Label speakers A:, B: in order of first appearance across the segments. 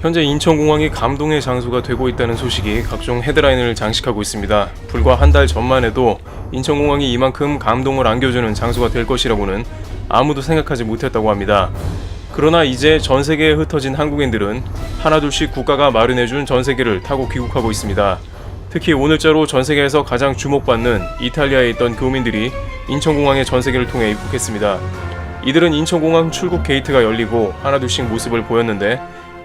A: 현재 인천공항이 감동의 장소가 되고 있다는 소식이 각종 헤드라인을 장식하고 있습니다. 불과 한 달 전만 해도 인천공항이 이만큼 감동을 안겨주는 장소가 될 것이라고는 아무도 생각하지 못했다고 합니다. 그러나 이제 전 세계에 흩어진 한국인들은 하나둘씩 국가가 마련해준 전세기를 타고 귀국하고 있습니다. 특히 오늘자로 전 세계에서 가장 주목받는 이탈리아에 있던 교민들이 인천공항의 전세기를 통해 입국했습니다. 이들은 인천공항 출국 게이트가 열리고 하나둘씩 모습을 보였는데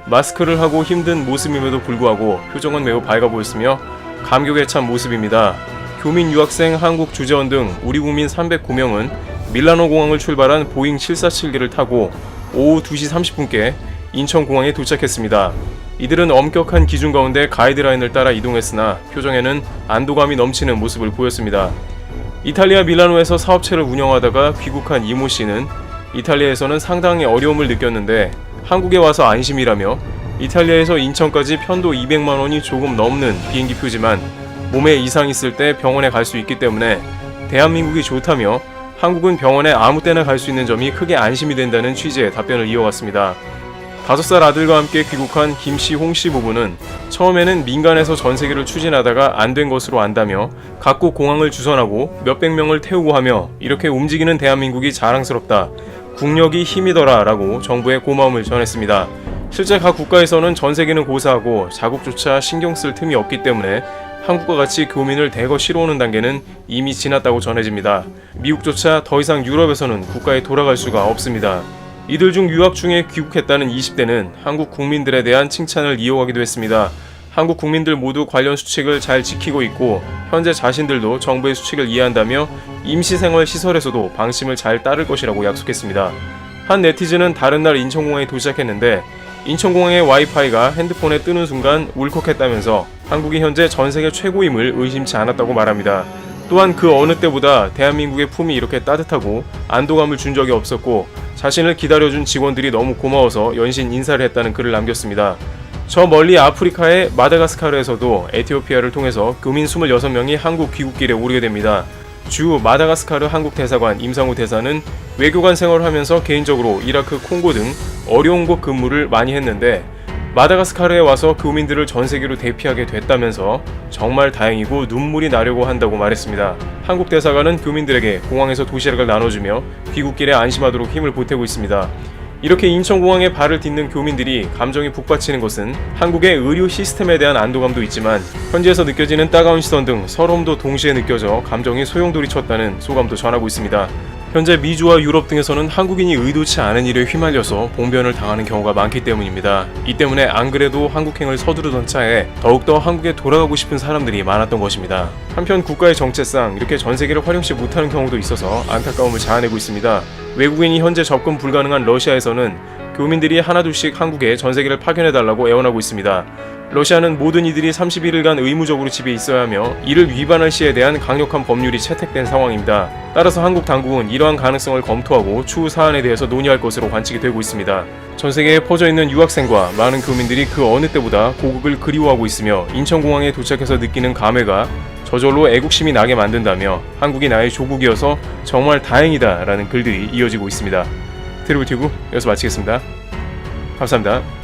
A: 마스크를 하고 힘든 모습임에도 불구하고 표정은 매우 밝아 보였으며 감격에 찬 모습입니다. 교민, 유학생, 한국 주재원 등 우리 국민 309명은 밀라노 공항을 출발한 보잉 747기를 타고 오후 2시 30분께 인천공항에 도착했습니다. 이들은 엄격한 기준 가운데 가이드라인을 따라 이동했으나 표정에는 안도감이 넘치는 모습을 보였습니다. 이탈리아 밀라노에서 사업체를 운영하다가 귀국한 이모 씨는 이탈리아에서는 상당히 어려움을 느꼈는데 한국에 와서 안심이라며 이탈리아에서 인천까지 편도 200만 원이 조금 넘는 비행기 표지만 몸에 이상 있을 때 병원에 갈 수 있기 때문에 대한민국이 좋다며 한국은 병원에 아무 때나 갈 수 있는 점이 크게 안심이 된다는 취지의 답변을 이어왔습니다. 5살 아들과 함께 귀국한 김씨, 홍씨 부부는 처음에는 민간에서 전세기를 추진하다가 안 된 것으로 안다며 각국 공항을 주선하고 몇백 명을 태우고 하며 이렇게 움직이는 대한민국이 자랑스럽다. 국력이 힘이더라 라고 정부에 고마움을 전했습니다. 실제 각 국가에서는 전세기는 고사하고 자국조차 신경 쓸 틈이 없기 때문에 한국과 같이 교민을 대거 실어오는 단계는 이미 지났다고 전해집니다. 미국조차 더 이상 유럽에서는 국가에 돌아갈 수가 없습니다. 이들 중 유학 중에 귀국했다는 20대는 한국 국민들에 대한 칭찬을 이어가기도 했습니다. 한국 국민들 모두 관련 수칙을 잘 지키고 있고 현재 자신들도 정부의 수칙을 이해한다며 임시생활 시설에서도 방침을 잘 따를 것이라고 약속했습니다. 한 네티즌은 다른 날 인천공항에 도착했는데 인천공항의 와이파이가 핸드폰에 뜨는 순간 울컥했다면서 한국이 현재 전세계 최고임을 의심치 않았다고 말합니다. 또한 그 어느 때보다 대한민국의 품이 이렇게 따뜻하고 안도감을 준 적이 없었고 자신을 기다려준 직원들이 너무 고마워서 연신 인사를 했다는 글을 남겼습니다. 저 멀리 아프리카의 마다가스카르에서도 에티오피아를 통해서 교민 26명이 한국 귀국길에 오르게 됩니다. 주 마다가스카르 한국 대사관 임상우 대사는 외교관 생활을 하면서 개인적으로 이라크, 콩고 등 어려운 곳 근무를 많이 했는데 마다가스카르에 와서 교민들을 전세기로 대피하게 됐다면서 정말 다행이고 눈물이 나려고 한다고 말했습니다. 한국 대사관은 교민들에게 공항에서 도시락을 나눠주며 귀국길에 안심하도록 힘을 보태고 있습니다. 이렇게 인천공항에 발을 딛는 교민들이 감정이 북받치는 것은 한국의 의료 시스템에 대한 안도감도 있지만 현지에서 느껴지는 따가운 시선 등 서러움도 동시에 느껴져 감정이 소용돌이쳤다는 소감도 전하고 있습니다. 현재 미주와 유럽 등에서는 한국인이 의도치 않은 일에 휘말려서 봉변을 당하는 경우가 많기 때문입니다. 이 때문에 안 그래도 한국행을 서두르던 차에 더욱더 한국에 돌아가고 싶은 사람들이 많았던 것입니다. 한편 국가의 정체상 이렇게 전세기를 활용치 못하는 경우도 있어서 안타까움을 자아내고 있습니다. 외국인이 현재 접근 불가능한 러시아에서는 교민들이 하나둘씩 한국에 전세기를 파견해달라고 애원하고 있습니다. 러시아는 모든 이들이 31일간 의무적으로 집에 있어야 하며 이를 위반할 시에 대한 강력한 법률이 채택된 상황입니다. 따라서 한국 당국은 이러한 가능성을 검토하고 추후 사안에 대해서 논의할 것으로 관측이 되고 있습니다. 전 세계에 퍼져있는 유학생과 많은 교민들이 그 어느 때보다 고국을 그리워하고 있으며 인천공항에 도착해서 느끼는 감회가 저절로 애국심이 나게 만든다며 한국이 나의 조국이어서 정말 다행이다 라는 글들이 이어지고 있습니다. 트리블 튜브 여기서 마치겠습니다. 감사합니다.